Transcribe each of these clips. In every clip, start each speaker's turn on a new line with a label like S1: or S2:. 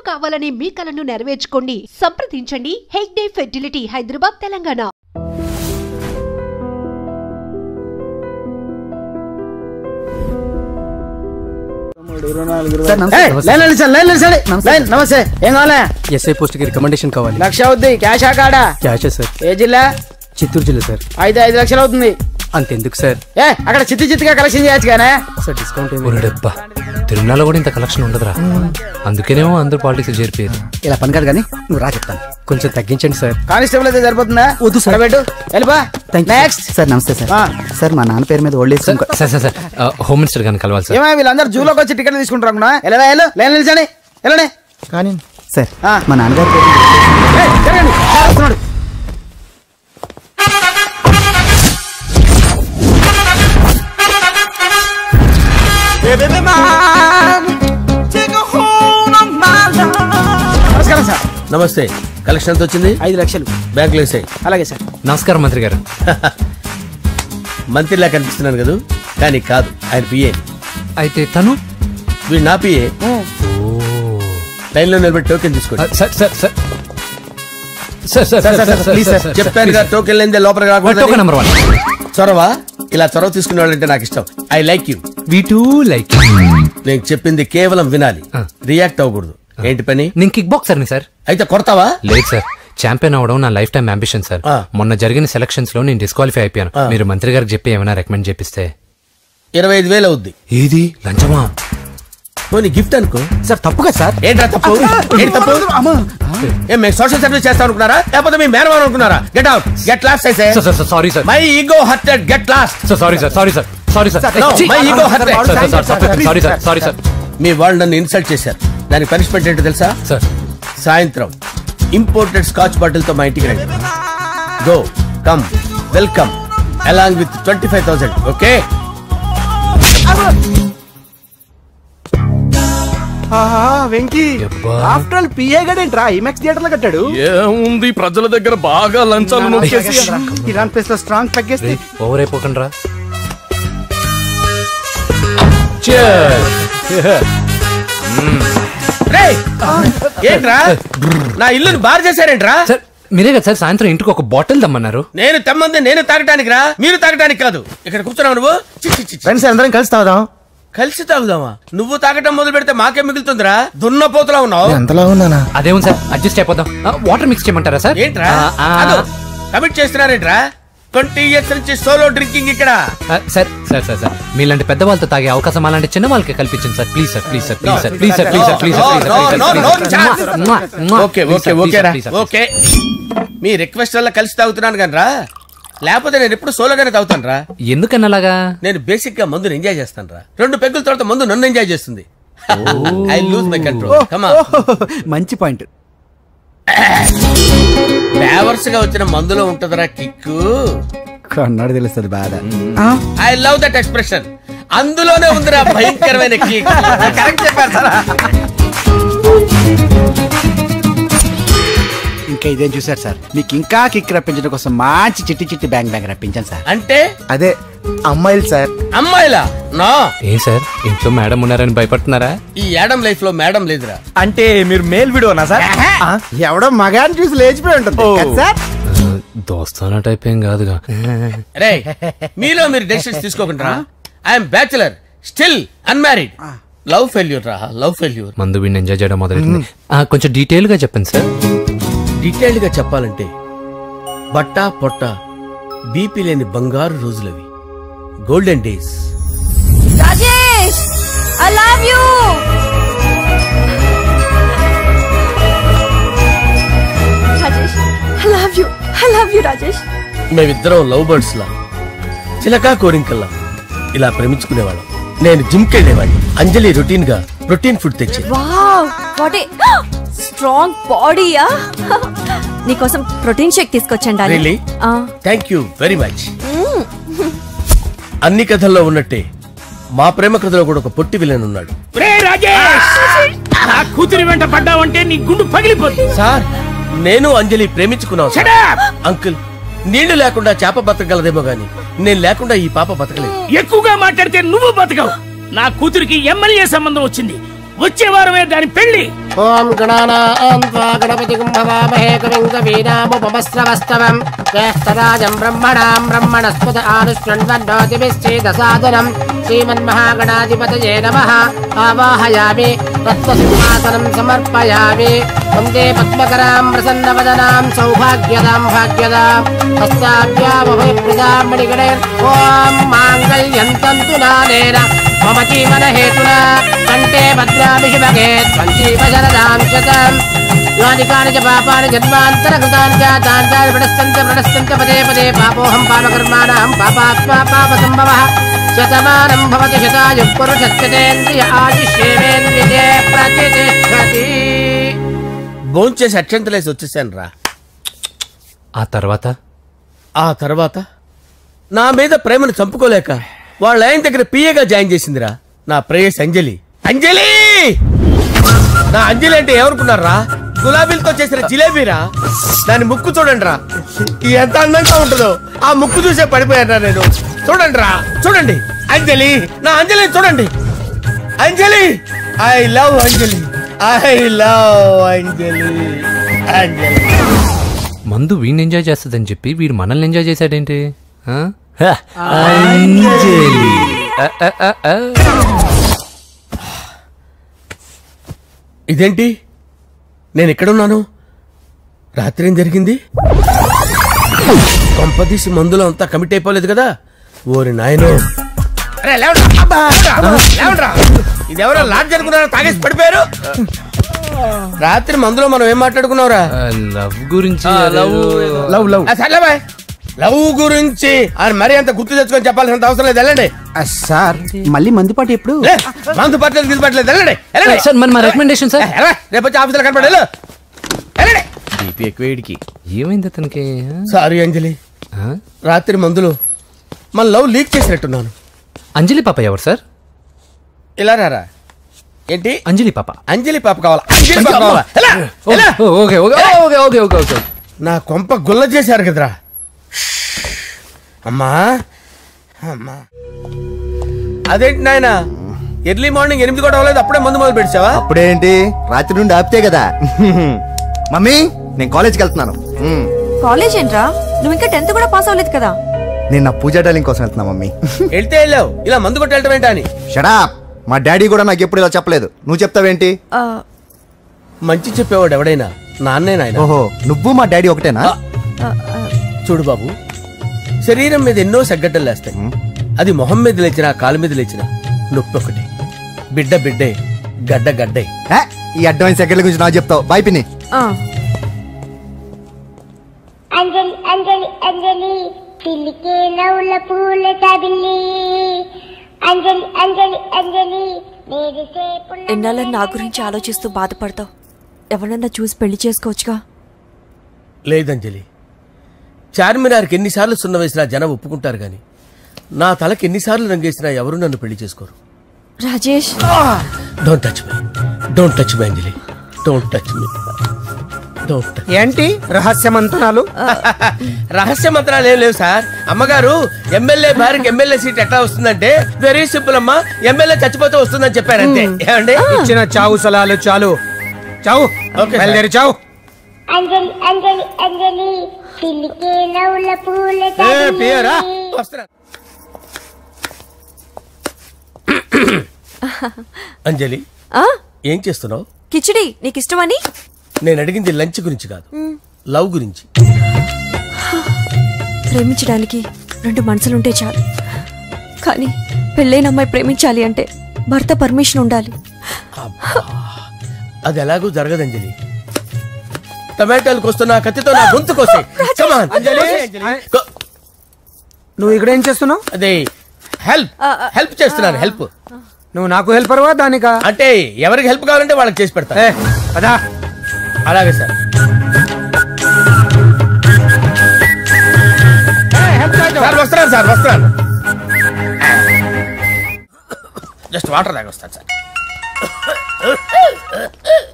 S1: కావాలనే మీ కలను నెరవేర్చుకోండి. సంప్రదించండి హెగ్డే ఫెర్టిలిటీ, హైదరాబాద్, తెలంగాణ.
S2: నమస్తే, ఏం కావాలి?
S3: ఎస్ఐ పోస్ట్ కి రికమెండేషన్ కావాలి.
S2: లక్ష అవుద్ది. క్యాషా కాడా?
S3: క్యాషే సార్.
S2: ఏ జిల్లా?
S3: చిత్తూరు జిల్లా సార్.
S2: 5 లక్షలు అవుతుంది.
S3: అంతెందుకు సార్?
S2: అక్కడ చిత్తుగా కలెక్షన్ చేయొచ్చు కానీ
S3: సార్ డిస్కౌంట్
S4: తిరుమలలో కూడా ఇంత కలెక్షన్ ఉండదురా. అందుకేనేమో అందరూ పాలిటిక్స్ చేరిపోయారు.
S3: ఇలా పని కాదు కానీ నువ్వు రా చెప్తాను. కొంచెం తగ్గించండి సార్.
S2: కానిస్టేబుల్ అయితే సరిపోతుందా? వద్దు సార్, పెట్టు వెళ్ళిపా. Next
S3: sir. నమస్తే సార్. సార్ మా నాన్న పేరు మీద old age
S4: sir home minister గారిని కలవాలి సార్.
S2: ఏమో వీళ్ళందరూ జూలోకి వచ్చి టికెట్ తీసుకుంటారు. లైన్ నిలిచండి, వెళ్ళండి.
S3: కానీ సార్ మా నాన్నగారు పేరు
S2: వస్తున్నాడు. నమస్కారం సార్.
S5: నమస్తే. కలెక్షన్ ఎంత వచ్చింది?
S2: 5 లక్షలు.
S5: బ్యాంకులో వేసాయి.
S2: అలాగే సార్.
S4: నమస్కారం మంత్రి గారు.
S5: మంత్రిలా కనిపిస్తున్నాను కదా, కానీ కాదు, ఆయన పిఏ.
S4: అయితే తను
S5: వీడు నా పిఏ. లైన్ లో నిలబెట్టి టోకెన్ తీసుకోండి. చెప్పాను కదా, టోకెన్ లేదే లోపలికి రాకూడదు.
S4: నెంబర్ 1
S5: చొరవ. ఇలా చొరవ తీసుకునే వాళ్ళంటే నాకు ఇష్టం. I like you.
S4: We two like.
S5: నేను చెప్పింది కేవలం వినాలి, రియాక్ట్ అవ్వకూడదు. ఏంటి పని?
S4: నేను కిక్ బాక్సర్ని సార్.
S5: అయితే కొడతావా?
S4: లేదు సార్, ఛాంపియన్ అవడం నా లైఫ్ టైం అంబిషన్ సార్. మొన్న జరిగిన సెలక్షన్స్ లో నేను డిస్క్వాలిఫై అయిపోయాను. మీరు మంత్రి గారికి చెప్పి ఏమైనా రికమెండ్ చేపిస్తే.
S5: 25,000 అవుద్ది.
S4: ఏది లంచమా?
S5: పోనీ గిఫ్ట్ అనుకో
S3: సార్. తప్పుగా సార్.
S5: ఏంట్రా తప్పు? ఏంటి తప్పు? ఏం మేము సోషల్ సర్వీస్ చేస్తాం అనుకున్నారా, లేకపోతే మీ మేనమాన్ అనుకున్నారా? Get out, get lost. అయితే
S4: sorry sir,
S5: my ego hurted, get lost.
S4: Sorry sir, sorry sir, sorry sir,
S5: my ego hurted.
S4: Sorry sir, sorry sir.
S5: మీ వాళ్ళు నన్ను ఇన్సల్ట్ చేశారు. దానికి పనిష్మెంట్ ఏంటో తెలుసా?
S4: సార్
S5: సాయంత్రం ఇంపోర్టెడ్ స్కాచ్ బాటిల్ తో మా ఇంటికి రండి. Go come welcome along with 25,000. Okay?
S2: Venky after all PA గడేంట్రా ఇమెక్స్ థియేటర్ లో కట్టాడు.
S6: ఏముంది, ప్రజల దగ్గర బాగా లంచాలు నొక్కేసి
S2: ఇరాన్ ప్లేస్ లో స్ట్రాంగ్ తగ్గేస్తే
S4: ఓవర్ అయిపోకండి రా.
S5: ఏంట్రా నా ఇల్లుని బార్ చేశారేంట్రా?
S4: సార్ మీరే కదా సార్ సాయంత్రం ఇంటికి ఒక బాటిల్ దమ్మన్నారు.
S5: నేను తెమ్మంది నేను తాగటానికి రా, మీరు తాగటానికి కాదు. ఇక్కడ కూర్చున్నావు నువ్వు.
S3: ఫ్రెండ్స్ అందరం కలిసి తాగుదాం.
S5: కలిసి తాగుదామా? నువ్వు తాగటం మొదలు పెడితే మాకే మిగులుతుందిరా. దున్నపోతులా ఉన్నావు.
S3: ఎంతలా ఉన్నానా?
S4: అదేమో సార్, అడ్జస్ట్ అయిపోదాం. వాటర్ మిక్స్ చేయమంటారా సార్?
S5: ఏంట్రా కమిట్ చేస్తున్నారేంట్రా? 20 years నుంచి సోలో డ్రింకింగ్ ఇక్కడ.
S4: సార్ సార్ సార్ సార్ మీలాంటి పెద్ద వాళ్ళతో తాగే అవకాశం అలాంటి చిన్న వాళ్ళకి కల్పించండి sir. Please sir, please sir, please sir, please sir, please sir, please sir.
S5: Okay okay okay okay. Me request వల్ల కలిసి తాగుతున్నాను కానీ రా, లేకపోతే నేను ఎప్పుడు సోలోగానే తాగుతాను రా.
S4: ఎందుకన్నా అలాగా?
S5: నేను బేసిక్ గా మందుని ఎంజాయ్ చేస్తాను రా. 2 పెగ్గుల తర్వాత మందు నన్ను ఎంజాయ్ చేస్తుంది. I lose my control. Come on.
S3: మంచి పాయింట్.
S5: ఫ్లేవర్స్ గా వచ్చిన మందులో ఉంటదరా కిక్కు.
S3: కన్నాడు తెలుస్తుంది బాధ.
S5: I love that expression. అందులోనే ఉందిరా భయంకరమైన కిక్. కరెక్ట్ చెప్పారు సార్.
S3: ఇంకా ఇదేం చూసారు సార్, మీకు ఇంకా కిక్ రప్పించడం కోసం మంచి చిట్టి చిట్టి బ్యాంగ్ రప్పించాను సార్.
S5: అంటే
S3: అదే అమ్మాయిలు సార్.
S5: అమ్మాయిలా? నా
S4: ఏం సార్ ఇంట్లో మేడం ఉన్నారని భయపడుతున్నారా?
S5: ఈ యాడమ్ లైఫ్ లో మేడం లేదురా.
S6: అంటే మీరు మేల్ వీడియోనా సార్?
S3: ఎవడో మగాన్ని చూసి లేచిపోయి ఉంటుంది సార్.
S4: దోస్తానా టైప్ ఏం కాదుగా.
S5: రే మీలో మీరు డెసిషన్స్ తీసుకోకుండా. I'm bachelor, still unmarried. Love failure రా, లవ్ ఫెయిల్యూర్.
S4: మందు వీడిని ఎంజాయ్ చేయడం మొదలైంది. కొంచెం డీటెయిల్ గా చెప్పండి సార్.
S5: డీటెయిల్డ్ గా చెప్పాలంటే బట్టా పొట్ట బీపీ లేని బంగారు రోజులవి, golden days.
S7: Rajesh, I love you. Rajesh, I love you. I love you, Rajesh.
S5: మేమిద్దరం లవ్ బర్డ్స్ లా, చిలకా కోరింకల్లా ఇలా ప్రేమించుకునేవాళ్ళం. నేను జిమ్ కెళ్ళేవాడిని. అంజలి రొటీన్ గా ప్రోటీన్ ఫుడ్ తెచ్చి.
S7: వావ్, వాట్ ఏ స్ట్రాంగ్ బాడీయా. నీకోసం ప్రోటీన్ షేక్ తీసుకొచ్చండి.
S5: Really? Thank you very much. అన్ని కథల్లో ఉన్నట్టే మా ప్రేమ కథలో కూడా ఒక పొట్టి విలన్ ఉన్నాడు.
S6: నా కూతురి వెంట పడ్డావంటే నీ గుండు పగిలిపోతుంది.
S5: సార్ నేను అంజలి ప్రేమించుకున్నాను. అంకుల్, నీళ్లు లేకుండా చేప బతకగలదేమో గాని నేను లేకుండా ఈ పాప బతకలేదు.
S6: ఎక్కువగా మాట్లాడితే నువ్వు బతకవు. నా కూతురికి ఎమ్మెల్యే సంబంధం వచ్చింది.
S5: వచ్చే వారమే దాని పెళ్లి.
S8: ఓం గణానాం త్వా గణపతిం భవామహే కవిం కవీనాముపమస్రవస్తవం జ్యేష్ఠరాజం బ్రహ్మణాం బ్రహ్మణస్పద ఆనుష్ణ్వన్నోతిభిశ్చేదసాదనం శ్రీమన్మహాగణాధిపతయే నమః. ఆవాహయామి తత్వసింహాసనం సమర్పయామి. వందే పద్మకరాం ప్రసన్నవదనాం సౌభాగ్యదాం భాగ్యదాం హస్తాభ్యామభయప్రదాం మణిగణైర్. ఓం మాంగళ్యం తంతునానేన మమ జీవన హేతునా కంటే భద్రామి శుభగే త్వంజీవశరదాం శతం. యాని కాని చ పాపాని జన్మాంతరకృతాని జాతాని ప్రణశ్యంత పదే పదే పాపోహం పాపకర్మాణం పాపాత్మా పాపసంభవః. శతమానం భవతి శతాయుః పురుషస్యేంద్రియ ఆయుష్యేంద్రియే ప్రతిష్టతి.
S5: భోంచేసి అక్షంతలేసి వచ్చేసాను రా. ఆ తర్వాత నా మీద ప్రేమను చంపుకోలేక వాళ్ళ ఆయన దగ్గర పిఏగా జాయిన్ చేసిందిరా నా ప్రేయస్ అంజలి. అంజలి నా అంజలి అంటే ఏమనుకున్నారా? గులాబీలతో చేసిన జిలేబీరా. దాని ముక్కు చూడండి రా, ఎంత అందంగా ఉంటుందో. ఆ ముక్కు చూసే పడిపోయారా నేను. చూడండి రా, చూడండి అంజలి, నా అంజలి చూడండి. Anjali, I love Anjali, I love Anjali. Anjali
S4: మందు వీడిని ఎంజాయ్ చేస్తుందని చెప్పి వీడు మనల్ని ఎంజాయ్ చేశాడేంటి?
S5: ఇదేంటి, నేను ఎక్కడున్నాను? రాత్రి ఏం జరిగింది? కొంపదీసి మందులో అంతా కమిట్ అయిపోలేదు కదా? ఓరి నాయనో, ఇదెవరో లాడ్జ్ జరుగుతున్నారో తాగేసి పడిపోయారు. రాత్రి మందులో మనం ఏం మాట్లాడుకున్నావురా?
S4: లవ్ గురించి.
S5: లవ్ గురించి అని మరీ అంత గుర్తు తెచ్చుకొని చెప్పాల్సినంత అవసరం లేదు. వెళ్ళండి
S3: సార్. మళ్ళీ మందుపాటి ఎప్పుడు?
S5: మందు పట్టలేదు తీసుపట్టలేదు. వెళ్ళండి
S4: సార్, మన రికమెండేషన్ సార్.
S5: రేపు వచ్చి ఆఫీసులో కనపడి వెళ్ళండి.
S4: ఏమైంది అతనికి?
S5: సారీ అంజలి, రాత్రి మందులో మన లవ్ లీక్ చేసినట్టున్నాను.
S4: అంజలి పాప ఎవరు సార్?
S5: ఇలా రారా. ఏంటి
S4: అంజలి పాప?
S5: అంజలి పాప కావాలా? అంజలి పాప కావాలా?
S4: Okay okay okay okay okay.
S5: నా కొంప గుల్ల చేశారు కదరా. అమ్మా అమ్మా, అదేంటి నాయన, ఎర్లీ మార్నింగ్ 8 కూడా అవ్వలేదు, అప్పుడే మందు మొదలు పెడిచావా?
S2: అప్పుడేంటి, రాత్రి నుండి ఆపితే కదా. మమ్మీ, నేను కాలేజ్కి వెళ్తున్నాను.
S7: కాలేజ్ ఏంట్రా? నువ్వు ఇంకా 10th కూడా పాస్ అవ్వలేదు కదా.
S2: నేను నా పూజా డాలింగ్ కోసం వెళ్తున్నా మమ్మీ.
S5: వెళ్తే వెళ్ళావు, ఇలా మందు కొట్టి వెళ్ళటం ఏంటా అని.
S2: షడా, మా డాడీ కూడా నాకు ఎప్పుడు ఇలా చెప్పలేదు. నువ్వు చెప్తావేంటి?
S5: మంచి చెప్పేవాడు ఎవడైనా నాన్నే నాయన.
S2: ఓహో, నువ్వు మా డాడీ ఒకటేనా?
S5: చూడు బాబు, శరీరం మీద ఎన్నో సగ్గడ్డలు లేస్తాయి. అది మొహం మీద లేచినా కాలు మీద లేచినా నొప్పి ఒకటి. బిడ్డ బిడ్డే, గడ్డ గడ్డే.
S2: ఈ అడ్వాన్స్ సెకండ్ల గురించి నాకు చెప్తావు. బాయ్ పిన్ని.
S9: అంజలి అంజలి అంజలి పిల్లికే నవ్వుల పూల తబిల్లి. అంజలి అంజలి అంజలి
S7: ఎన్నాళ్ళని నా గురించి ఆలోచిస్తూ బాధపడతావు? ఎవరన్నా చూసి పెళ్లి చేసుకోవచ్చుగా.
S5: లేదంజలి, చార్మినార్కి ఎన్నిసార్లు సున్న వేసినా జనం ఒప్పుకుంటారు గాని నా తలకి ఎన్నిసార్లు రంగేసినా ఎవరు నన్ను పెళ్లి చేసుకోరు.
S7: Rajesh,
S5: don't touch me, don't touch me Anjali, don't touch me.
S3: ఏంటి రహస్య మంత్రాలు?
S5: రహస్య మంత్రాలు ఏం లేవు సార్. అమ్మగారు ఎమ్మెల్యే భార్యకి ఎమ్మెల్యే సీట్ ఎట్లా వస్తుందంటే వెరీ సింపుల్ అమ్మా, ఎమ్మెల్యే చచ్చిపోతే వస్తుందని చెప్పారంతే. ఏమండి,
S3: ఇచ్చిన చావు సలాలు చాలు. చావు, బయలుదేరి చావు.
S9: అంజలి అంజలి అంజలి పిల్లికే నవ్వుల పూల తబిల్లి.
S5: అంజలి, ఏం చేస్తున్నావు?
S7: కిచిడి నీకు ఇష్టమని.
S5: నేను అడిగింది లంచ్ గురించి కాదు, లవ్ గురించి.
S7: ప్రేమించడానికి 2 మనసులుంటే చాలు, కానీ పెళ్ళైన అమ్మాయి ప్రేమించాలి అంటే భర్త పర్మిషన్ ఉండాలి.
S5: అది ఎలాగూ జరగదంజలి. టమాటాలు కోస్తున్నా కత్తితో నా గొంతు కోసే.
S3: నువ్వు ఇక్కడ ఏం చేస్తున్నావు?
S5: అదే హెల్ప్ చేస్తున్నాను. హెల్ప్.
S3: నువ్వు నాకు హెల్పర్వా దానికా?
S5: అంటే ఎవరికి హెల్ప్ కావాలంటే వాళ్ళకి చేసి పెడతా.
S3: అదా,
S5: అలాగే సార్. సార్ వస్తున్నాను, సార్ వస్తున్నాను. జస్ట్ వాటర్ తాగి వస్తాను సార్.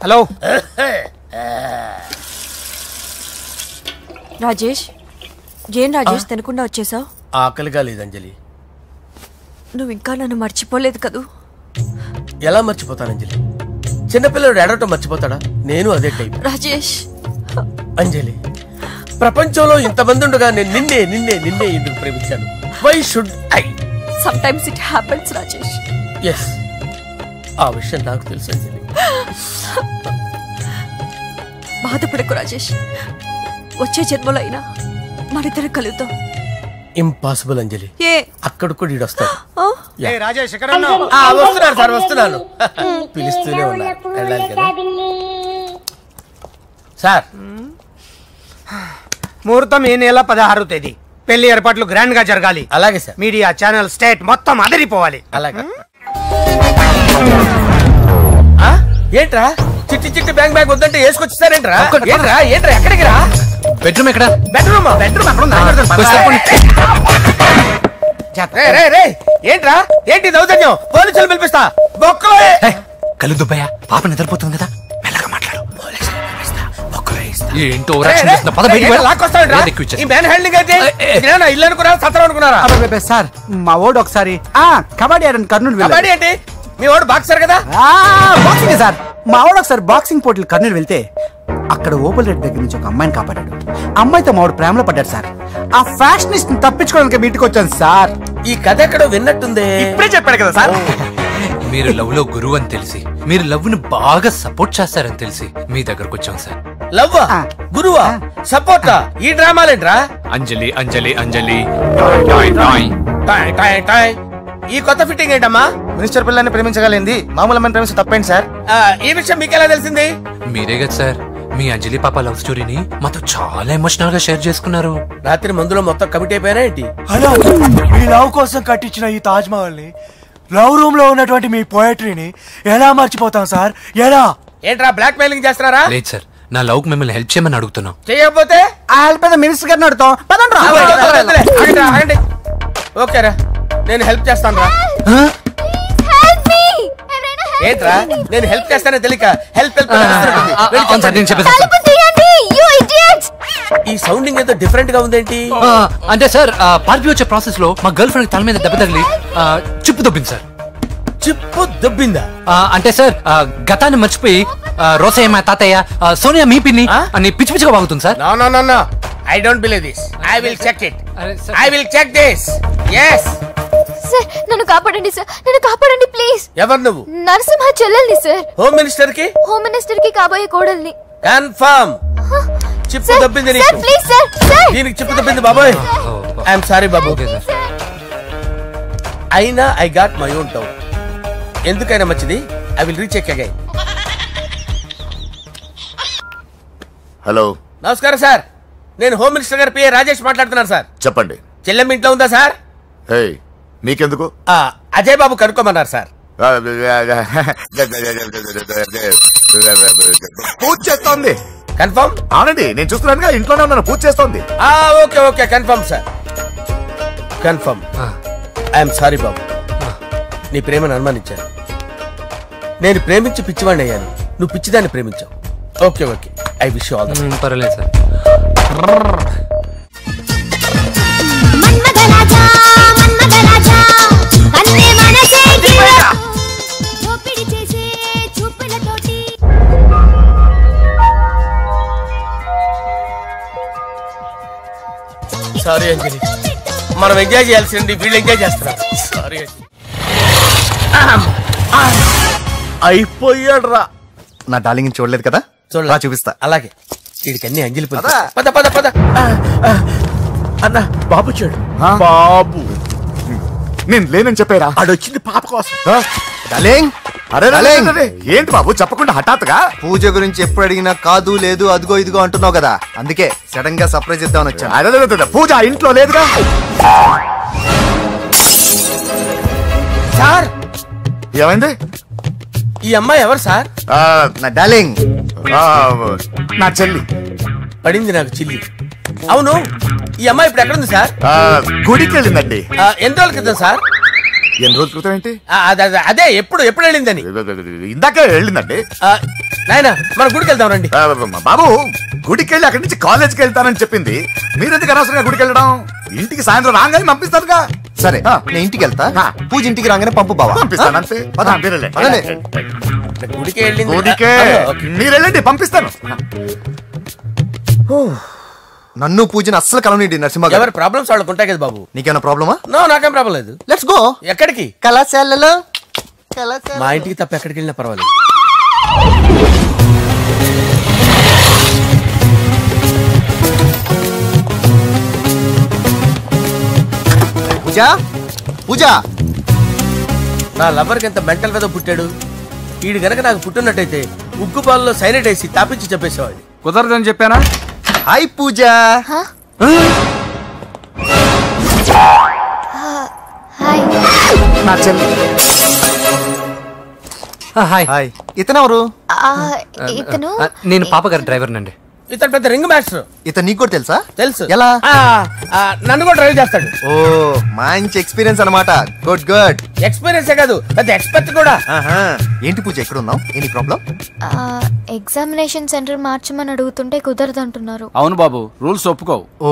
S3: హలో
S7: రాజేష్. ఏం రాజేష్ తినకుండా వచ్చేసావు?
S5: ఆకలిగా లేదు అంజలి.
S7: నువ్వు ఇంకా నన్ను మర్చిపోలేదు కదూ?
S5: ఎలా మర్చిపోతాను అంజలి? చిన్నపిల్లడు ఏడవటం మర్చిపోతాడా? నేను అదే టైప్.
S7: రాజేష్,
S5: అంజలి, ప్రపంచంలో ఇంతమంది ఉండగా నేను నిన్నే నిన్నే నిన్నే ఎందుకు ప్రేమించాను? Why should I?
S7: Sometimes it happens Rajesh.
S5: Yes, ఆ విషయం నాకు తెలుసు అంజలి.
S7: బాధపడకు రాజేష్, వచ్చే జన్మలో అయినా మనిద్దరం కలుద్దాం.
S5: ఇంపాసిబుల్ అంజలి.
S7: ఏ
S5: అక్కడ కూడా ఈడు వస్తాడు.
S2: రాజేష్
S5: వస్తున్నాను సార్, వస్తున్నాను. పిలుస్తూనే ఉన్నా, వెళ్ళాలి కదా సార్.
S2: ముహూర్తం ఈ నెల 16వ తేదీ. పెళ్లి ఏర్పాట్లు గ్రాండ్ గా జరగాలి.
S5: అలాగే సార్.
S2: మీడియా ఛానల్ స్టేట్ మొత్తం అదిరిపోవాలి.
S5: అలాగే. ఏంట్రా చిట్టి చిట్టి బ్యాంక్ బ్యాగ్ వద్దంటే వేసుకొచ్చేసారేంట్రా? ఏంట్రా ఏంట్రా ఎక్కడికి రా?
S4: బెడ్రూమ్ ఎక్కడ?
S5: బెడ్రూమ్ ఏంట్రా ఏంటి దౌర్జన్యం? పోలీసులు పిలిపిస్తా.
S4: కళ్ళు దుబ్బయ్య, పాప నిద్రపోతుంది కదా, మెల్లగా మాట్లాడు. ఏంటో
S5: ఇల్లు అనుకున్నారా, సత్రం అనుకున్నారా?
S3: సార్ మా ఓడు ఒకసారి కబడ్డీ ఆడని కర్నూలు
S5: కబడ్డీ ఏంటి? మీ వాడు బాక్సర్ కదా?
S3: Boxing sir. మా వాడు ఒకసారి బాక్సింగ్ పోటీలు కర్నూలు వెళ్తే అక్కడ ఓపెల్ రెడ్డి దగ్గర నుంచి ఒక అమ్మాయిని కాపాడాడు. అమ్మాయితో మా వాడు ప్రేమలో పడ్డాడు సార్. ఆ ఫ్యాషనిస్ట్ తప్పించుకోవడానికి మీటికి వచ్చాను సార్.
S5: ఈ కథ ఎక్కడో విన్నట్టుంది.
S2: ఇప్పుడే చెప్పాడు కదా సార్.
S4: మీరు లవ్ లో గురువు అని తెలిసి, మీరు లవ్ ను బాగా సపోర్ట్ చేస్తారని తెలిసి మీ దగ్గరకు వచ్చాం సార్.
S5: లవ్వా, గురువా, సపోర్టా? ఈ డ్రామాలేంట్రా?
S4: అంజలి అంజలి అంజలి.
S5: ఈ కొత్త ఫిట్టింగ్ ఏంటమ్మా?
S2: మినిస్టర్ పిల్లల్ని ప్రేమించగలిగింది మామూలు అమ్మని ప్రేమించి తప్పేంటి సార్?
S5: ఈ విషయం మీకు ఎలా తెలిసింది?
S4: మీరే కదా సార్ మీ అంజలి పాప లవ్ స్టోరీని మాతో చాలా ఎమోషనల్ గా షేర్ చేసుకున్నారు.
S5: రాత్రి మందులో మొత్తం కమిట్ అయిపోయారా ఏంటి?
S10: హలో, మీ లవ్ కోసం కట్టించిన ఈ తాజ్ మహల్ ని, లవ్ రూమ్ లో ఉన్నటువంటి మీ పోయట్రీని ఎలా మర్చిపోతాం సార్? ఎలా?
S5: ఏంట్రా బ్లాక్ మెయిలింగ్ చేస్తున్నారా?
S4: లేదు సార్, నా లవ్ కు మిమ్మల్ని హెల్ప్ చేయమని అడుగుతున్నాం.
S5: చేయకపోతే
S3: ఆ హెల్ప్ మినిస్టర్ గారిని అడుగుతాం.
S5: ఓకేరా, నేను హెల్ప్ చేస్తాను రా. ఏంట్రా నేను హెల్ప్ చేస్తానే తెలియక హెల్ప్ ఈ సౌండింగ్ ఏదో డిఫరెంట్ గా ఉందేంటి?
S4: అంటే సార్ పార్టీ వచ్చే ప్రాసెస్ లో మా గర్ల్ ఫ్రెండ్ తల మీద దెబ్బ తగిలి చిప్పు దొబ్బింది సార్.
S5: చిప్పు దొబ్బిందా?
S4: అంటే సార్ గతాన్ని మర్చిపోయి రోసయ్య మా తాతయ్య, సోనియా మీ పిన్ని అని పిచ్చి పిచ్చిగా వాగుతుంది sir.
S5: No I don't believe this. I will check it. I will check this. yes
S11: sir, నన్ను కాపాడండి సార్, నన్ను కాపాడండి ప్లీజ్.
S5: ఎవరు నువ్వు?
S11: నరసింహ చెల్లెల్ని సార్.
S5: హోమ్ మినిస్టర్ కి?
S11: హోమ్ మినిస్టర్ కి కాబోయే కోడల్ని.
S5: కన్ఫర్మ్. చిప్పు దొబ్బింది నీకు.
S11: Sir please sir. సార్
S5: దీనికి చిప్పు దొబ్బింది బాబోయ్. ఐఎమ్ సారీ బాబు. అయినా I got my own doubt. ఎందుకైనా మంచిది, I will recheck again.
S12: Hello,
S5: నమస్కారం సార్. నేను హోమ్ మినిస్టర్ గారి పిఏ రాజేష్ మాట్లాడుతున్నాను సార్.
S12: చెప్పండి.
S5: చెల్లెమ్మ ఇంట్లో ఉందా సార్?
S12: హే, మీకెందుకు?
S5: అజయ్ బాబు కనుక్కోమన్నారు సార్.
S12: పూజ చేస్తోంది.
S5: కన్ఫర్మ్?
S12: అవునండి, నేను చూస్తున్నానుగా, ఇంట్లోనే ఉన్నాను, పూజ చేస్తోంది.
S5: Okay okay, confirm sir, confirm. I'm sorry బాబు, నీ ప్రేమను అనుమానించాను. నేను ప్రేమించి పిచ్చివాడిని అయ్యాను, నువ్వు పిచ్చిదాన్ని ప్రేమించావు. Okay okay, I wish you all the best.
S4: పర్లేదు సార్.
S5: సారీ అంజలి, మనం ఎంజాయ్ చేయాల్సింది వీళ్ళు ఎంజాయ్ చేస్తున్నారు. సారీ అంజలి.
S12: అయిపోయాడు రా. నా డార్లింగ్ చూడలేదు కదా,
S5: చూడలా,
S12: చూపిస్తా.
S5: అలాగే వీడికి అన్ని అంజలి పద పద పద.
S12: అన్న బాబు చూడు. బాబు నేను లేనని చెప్పారా? ఆడొచ్చింది పాప కోసం. డార్లింగ్, అరే ఏంటి బాబు చెప్పకుండా హఠాత్తుగా?
S13: పూజ గురించి ఎప్పుడు అడిగినా కాదు లేదు అదిగో ఇదిగో అంటున్నావు కదా, అందుకే సడన్ గా సర్ప్రైజ్ ఇద్దామని వచ్చాను.
S12: అదే పూజ ఇంట్లో లేదుగా
S5: సార్.
S12: ఏమైంది?
S5: ఈ అమ్మాయి ఎవరు సార్?
S13: నా డార్లింగ్,
S12: నా చెల్లి.
S5: పడింది నాకు చిల్లి. అవును, ఈ అమ్మాయి ఇప్పుడు ఎక్కడుంది సార్?
S12: గుడికి వెళ్ళిందండి.
S5: ఎన్ని రోజుల క్రితం సార్?
S12: ఎన్ని రోజుల క్రితం ఏంటి?
S5: అదే ఎప్పుడు వెళ్ళిందని.
S12: ఇందాకే వెళ్ళిందండి.
S5: నాయనా మన గుడికి వెళ్దాం రండి.
S12: బాబు గుడికి వెళ్ళి అక్కడి నుంచి కాలేజ్కి వెళ్తానని చెప్పింది. మీరెందుకు అనవసరంగా గుడికి వెళ్ళడం? ఇంటికి సాయంత్రం రాగానే పంపిస్తారుగా.
S13: సరే నేను ఇంటికి వెళ్తా, పూజ ఇంటికి రాగానే పంపు బావా.
S12: పంపిస్తాను అంతే.
S5: గుడికి వెళ్ళింది.
S12: గుడికే మీరు వెళ్ళండి, పంపిస్తాను.
S13: నన్ను పూజని అస్సలు కలవనండి నరసింహ.
S5: ఎవరి ప్రాబ్లమ్స్ వాళ్ళకు ఉంటాయి కదా బాబు.
S13: నీకేమైనా ప్రాబ్లమా?
S5: నో, నాకేం ప్రాబ్లం లేదు.
S13: Let's go.
S5: ఎక్కడికి?
S13: కళాశాలలో.
S5: మా ఇంటికి తప్ప ఎక్కడికి వెళ్ళినా పర్వాలేదు.
S13: పూజ పూజ,
S5: నా లవర్కి ఎంత మెంటల్ మీద పుట్టాడు. వీడు గనక నాకు పుట్టినట్టయితే ఉగ్గు పాలలో సైనట్ వేసి తాపించి చెప్పేసేవాడిని.
S2: కుదరదని చెప్పానా?
S13: హాయ్ పూజ.
S3: నా చెల్లి.
S4: హాయ్.
S13: ఇతనెవరు?
S11: ఇతను
S4: నేను పాప గారి డ్రైవర్ నండి.
S5: ఇతను పెద్ద రింగ్ మాస్టర్.
S13: ఇతను నీకు కూడా తెలుసా?
S5: తెలుసు.
S13: ఎలా?
S5: నన్ను కూడా డ్రైవ్ చేస్తాడు.
S13: ఓ మంచి ఎక్స్పీరియన్స్ అన్నమాట. Good good.
S5: ఎక్స్పీరియన్స్ కాదు, పెద్ద ఎక్స్పర్ట్ కూడా.
S13: ఏంటి పూజ ఎక్కడ ఉన్నావు? Any problem?
S11: ఎగ్జామినేషన్ సెంటర్ మార్చమని అడుగుతుంటే కుదరదంటున్నారు.
S2: అవును బాబు, రూల్స్ ఒప్పుకోవు.
S13: ఓ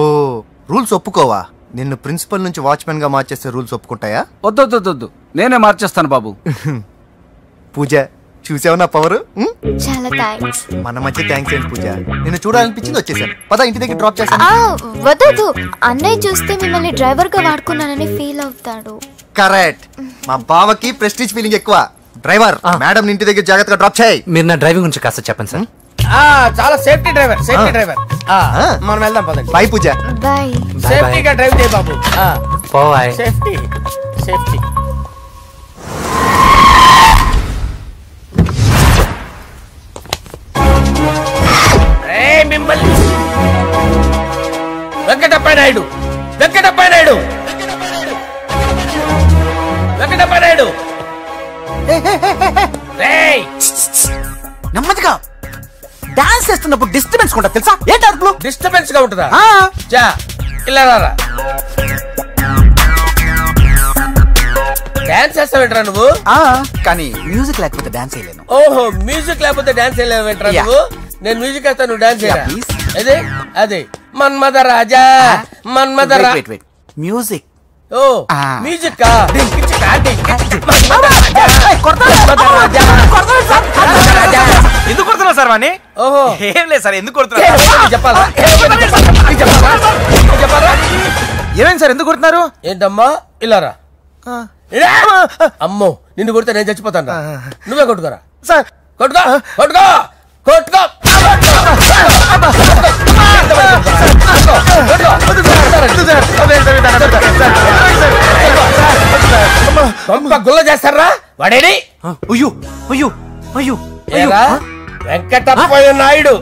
S13: రూల్స్ ఒప్పుకోవా? నిన్ను ప్రిన్సిపల్ నుంచి వాచ్మెన్ గా మార్చేస్తే రూల్స్ ఒప్పుకుంటాయా?
S2: వద్దు, నేనే మార్చేస్తాను బాబు.
S13: పూజ చూసావు నా పవర్?
S11: చాలా థ్యాంక్స్.
S13: మన మధ్య థ్యాంక్స్ ఏంటి పూజ, నిన్ను చూడాలనిపించింది వచ్చేసాను. పద ఇంటి దగ్గర డ్రాప్ చేస్తాను.
S11: వద్దు, అన్నయ్య చూస్తే మిమ్మల్ని డ్రైవర్ గా వాడుకున్నానని ఫీల్ అవుతాడు.
S13: కరెక్ట్. మా బావకి ప్రెస్టీజ్ ఫీలింగ్ ఎక్కువ. డ్రైవర్, మేడం ఇంటి దగ్గర జాగ్రత్తగా డ్రాప్ చేయి.
S4: మీరు నా డ్రైవింగ్ గురించి కాస్త చెప్పండి సార్.
S5: చాలా సేఫ్టీ డ్రైవర్. మనం వెళ్దాం పదండి.
S13: బై పూజ.
S11: బాయ్.
S5: సేఫ్టీగా డ్రైవ్ చేయి బాబు.
S4: బాయ్.
S5: సేఫ్టీ. మిమ్మల్ని వెంకటప్ప నాయుడు.
S3: నెమ్మదిగా డాన్స్ చేస్తున్నప్పుడు డిస్టర్బెన్స్ కూడా తెలుసా? ఏంటి అరుపులు?
S5: డిస్టర్బెన్స్ గా ఉంటుందా? ఇలా రారా. డాన్స్ చేస్తావేంట్రా నువ్వు?
S3: కానీ మ్యూజిక్ లేకపోతే డాన్స్ చేయలేను.
S5: ఓహో, మ్యూజిక్ లేకపోతే డాన్స్ చేయలేవేంట్రా నువ్వు? నేను మ్యూజిక్ వేస్తాను, నువ్వు డాన్స్ చేయరా? అదే మన్మద రాజా.
S3: మ్యూజిక్.
S5: ఓ మ్యూజిక్.
S2: ఎందుకు కొడుతున్నావు సార్ వాణ్ణి?
S5: ఓహో
S2: ఏం లేదు సార్, ఎందుకు కొడుతున్నారు
S5: చెప్పాలా?
S2: ఏమైంది సార్, ఎందుకు కొడుతున్నారు?
S5: ఏంటమ్మా ఇలా రా. అమ్మో, నిన్ను కొడితే నేను చచ్చిపోతాను. నువ్వే కొట్టుకోరా
S2: సార్.
S5: కొట్టుకో. గుల్ల చేస్తారా వాడేని? వెంకటప్ప నాయుడు.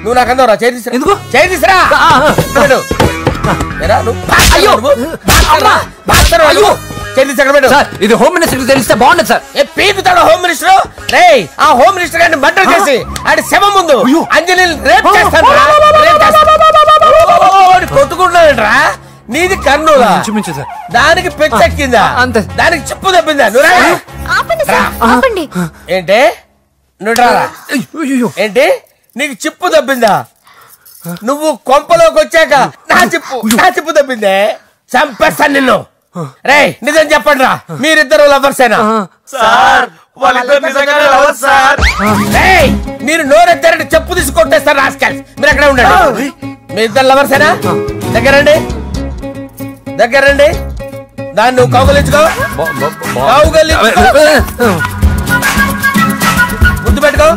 S5: నువ్వు నాకు అందరా చేయి తీసురా. ఎందుకు చేయి తీసురా?
S4: ఇది హోమ్ మినిస్టర్ తెలిస్తే బాగుండదు సార్.
S5: పీకుతాడు హోమ్ మినిస్టర్. ఆ హోమ్ మినిస్టర్ గారిని మర్డర్ చేసి ఆడి శవం ముందు అంజలి రేప్ చేస్తాను. కొట్టుకుంటున్నాడంట్రా. నీది కర్నూలా? దానికి పెచ్చెక్కిందా? దానికి చెప్పు తప్పిందా? ఏంటి నువ్వు రారా? ఏంటి నీకు చిప్పు తప్పిందా? నువ్వు కొంపలోకి వచ్చాక నా చిప్పు తప్పిందే. చంపేస్తాను నిన్ను. రేయ్ నిజం చెప్పండి రా, మీరిద్దరు లవర్సేనా? మీరు నోరెత్తారంటే చెప్పు తీసి కొట్టేస్తారు రాస్కల్స్. మీరు ఎక్కడ ఉండండి. మీ ఇద్దరు లవర్సేనా? దగ్గరండి. దాన్ని నువ్వు కౌగలించుకో. ముద్దు పెట్టుకో.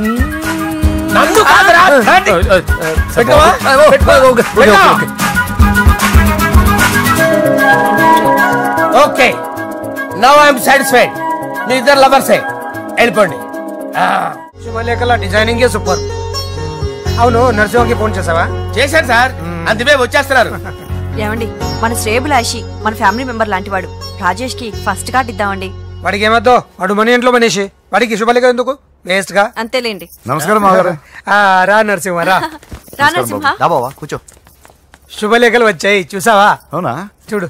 S5: నన్ను కాదురా. Okay, now I'm satisfied. మీ ఇద్దరు లవర్సే, వెళ్ళిపోండి.
S2: శుభలేఖల డిజైనింగ్ సూపర్. అవును, నరసింహకి ఫోన్ చేసావా?
S5: చేశాను సార్, అందుకే వచ్చేస్తున్నారు.
S7: ఏమండి, మన శ్రేయబులాషి మన ఫ్యామిలీ మెంబర్ లాంటి వాడు. రాజేష్ కి ఫస్ట్ కార్డ్ ఇద్దామండి.
S2: వాడికి ఏమద్దో, వాడు మన ఇంట్లో మనిషి. వాడికి శుభలేఖ ఎందుకు? వేస్ట్ గా.
S7: అంతేలేండి.
S12: నమస్కారం మాగారు.
S2: రా నరసింహ రా.
S13: బావా కూర్చో.
S2: శుభలేఖలు వచ్చాయి, చూసావా?
S12: అవునా?
S2: చూడు.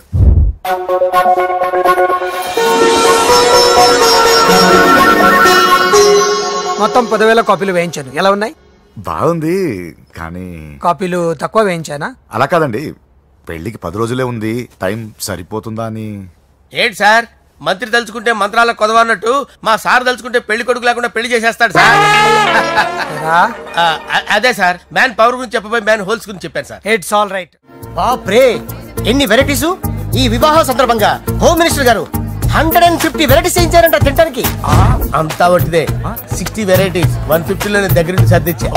S2: మొత్తం 10,000 కాపీలు వేయించాను. ఎలా ఉన్నాయి?
S12: బాగుంది కానీ
S14: కాపీలు తక్కువ వేయించానా?
S12: అలా కాదండి, పెళ్లికి 10 రోజులే ఉంది, టైం సరిపోతుందా అని.
S5: ఏంటి సార్ మంత్రి తలుచుకుంటే మంత్రాలకు కొదవన్నట్టు మా సార్ తలుచుకుంటే పెళ్లి కొడుకు లేకుండా పెళ్లి చేసేస్తాడు సార్. అదే సార్ మ్యాన్ పవర్ గురించి చెప్పబోయి మ్యాన్ హోల్స్ గురించి చెప్పాను సార్.
S14: It's all right.
S8: బాప్రే ఎన్ని వెరైటీస్! ఈ వివాహ సందర్భంగా హోమ్ మినిస్టర్ గారు 150 వెరైటీస్ చేయించారంట తినడానికి.
S5: అంతా ఒకటిదే 60 వెరైటీస్ 150లోనే దగ్గర నుంచి సర్దిచ్చా.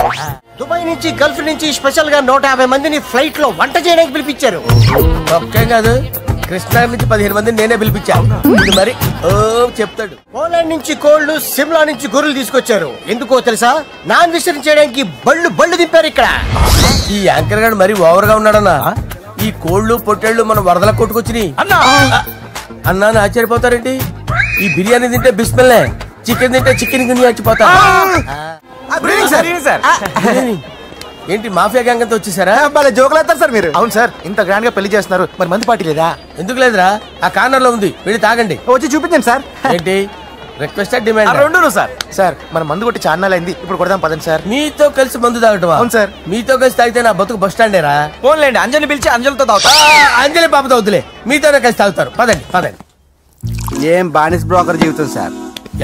S8: దుబాయ్ నుంచి గల్ఫ్ నుంచి స్పెషల్ గా 150 మందిని ఫ్లైట్ లో వంట చేయడానికి పిలిపించారు.
S5: ఒక్కేం కాదు, కృష్ణా నుంచి 15 మందిని నేనే పిలిపించాను. ఇది మరి ఓ చెప్తాడు.
S8: పోలాండ్ నుంచి కోళ్లు, సిమ్లా నుంచి గొర్రెలు తీసుకొచ్చారు. ఎందుకో తెలుసా? నాన్ వెజిటేరియన్ చేయడానికి బళ్ళు దింపారు ఇక్కడ.
S5: ఈ యాంకర్ గారు మరి ఓవర్ గా ఉన్నాడన్నా. ఈ కోళ్లు పొట్టేళ్లు మన వరదల కొట్టుకొచ్చినాయి అన్నా ఆశ్చర్యపోతారేంటి? ఈ బిర్యానీ తింటే బిస్మిల్లే, చికెన్ తింటే చికెన్ గిన్నె వచ్చిపోతా. ఏంటి మాఫియా గ్యాంగ్ అంతా వచ్చేసారా?
S13: జోకులు వేస్తారు సార్ మీరు. అవును సార్, ఇంత గ్రాండ్ గా పెళ్లి చేస్తున్నారు, మరి మంది పార్టీ లేదా?
S5: ఎందుకు లేదురా, ఆ కార్నర్ లో ఉంది, వెళ్ళి తాగండి.
S13: వచ్చి చూపించండి సార్.
S5: ఏంటి రిక్వెస్ట్ డిమాండ్?
S13: రెండు సార్. సార్ మన మందు కొట్టి చాన్నాలు అయింది, ఇప్పుడు కొడదాం పదండి సార్.
S5: మీతో కలిసి మందు తాగటం?
S13: అవును సార్.
S5: మీతో కలిసి తాగితే నా బతుకు బస్ స్టాండేరా?
S14: ఫోన్లేండి, అంజలి పిలిచి అంజలితో తాగుతా.
S5: అంజలి పాప తాగుతులే, మీతోనే కలిసి తాగుతారు. పదండి పదండి.
S3: ఏం బానిస్ బ్రోకర్ జీవితం సార్.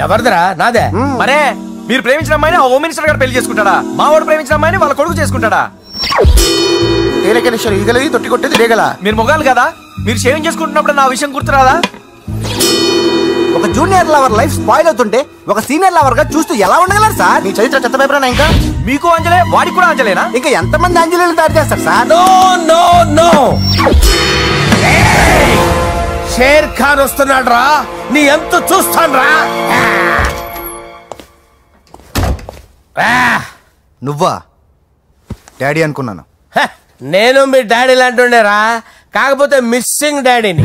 S5: ఎవరిదిరా? నాదే.
S14: మరే మీరు ప్రేమించిన అమ్మాయిని హోమ్ మినిస్టర్ గారు పెళ్లి చేసుకుంటాడా? మా వాడు ప్రేమించిన అమ్మాయిని వాళ్ళ కొడుకు చేసుకుంటాడా?
S13: ఈగలది తొట్టి కొట్టేది రేగల.
S14: మీరు మొగాలు కదా, మీరు షేవింగ్ చేసుకుంటున్నప్పుడు నా విషయం గుర్తురాదా?
S3: ఒక జూనియర్ లవర్ లైఫ్ స్పాయిల్ అవుతుంటే ఒక సీనియర్ లవర్ గా చూస్తూ ఎలా ఉండగలరు సార్?
S13: మీ చరిత్ర చెత్త పేపరా? ఇంకా
S14: మీకు అంజలే, వాడికి కూడా అంజలేనా?
S3: ఇంకా ఎంతమంది అంజలీలు తయారు చేస్తారు sir?
S5: No no no, Sher Khan వస్తున్నాడు రా, నీ ఎంత చూస్తాను రా.
S13: నువ్వా డాడీ అనుకున్నాను.
S5: నేను మీ డాడీ లాంటిరా, కాకపోతే మిస్సింగ్ డాడీని.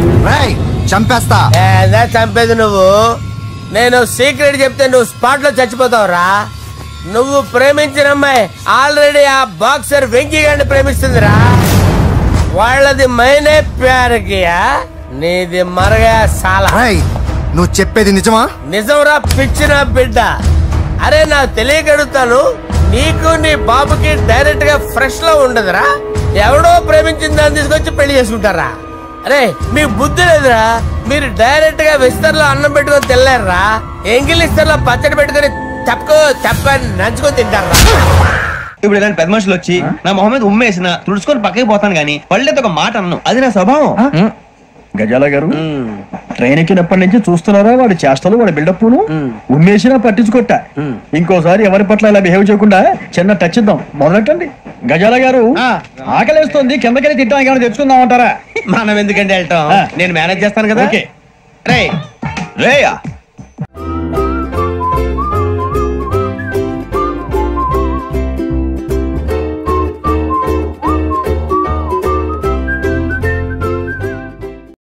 S13: చంపేస్తా.
S5: చంపేది నువ్వు. నేను సీక్రెట్ చెప్తే నువ్వు స్పాట్ లో చచ్చిపోతావురా. నువ్వు ప్రేమించిన అమ్మాయి ఆల్రెడీ ఆ బాక్సర్ వెంకీ గారిని ప్రేమిస్తుందిరా. వాళ్ళది మైనే ప్యార్ కియా, నీది మరగా సాలా.
S13: నువ్వు చెప్పేది నిజమా?
S5: నిజంరా పిచ్చిన బిడ్డ. అరే నాకు తెలియగడుగుతాను, నీకు నీ బాబుకి డైరెక్ట్ గా ఫ్రెష్ లో ఉండదురా. ఎవడో ప్రేమించిన దాన్ని తీసుకొచ్చి పెళ్లి చేసుకుంటారా? అరే మీకు బుద్ధి లేదురా. మీరు డైరెక్ట్ గా విస్తర్లో అన్నం పెట్టుకొని తినలేరురా. ఎంగిల్ ఇస్తర్లో పచ్చడి పెట్టుకొని తప్పని నంచుకొని తింటారా?
S15: ఇప్పుడు ఇలాంటి పెద్ద మనుషులు వచ్చి నా మొహం మీద ఉమ్మేసిన తుడుచుకొని పక్కకి పోతాను గానీ పళ్ళేతో ఒక మాట అన్ను, అది నా స్వభావం.
S6: గజాల గారు ట్రైన్ ఎక్కినప్పటి నుంచి చూస్తున్నారా వాడి చేష్టలు, వాడి బిల్డప్ ఉమ్మేసినా పట్టించుకోట. ఇంకోసారి ఎవరి పట్ల ఇలా బిహేవ్ చేయకుండా చిన్న టచ్ ఇద్దాం, మొదలెట్టండి. గజాల గారు ఆకలేస్తుంది, కిందకెళ్ళి తింటానికి ఏమైనా తెచ్చుకుందాం అంటారా?
S15: మనం ఎందుకంటే వెళ్తాం, నేను మేనేజ్ చేస్తాను కదా.
S6: ఓకే
S15: రే రేయా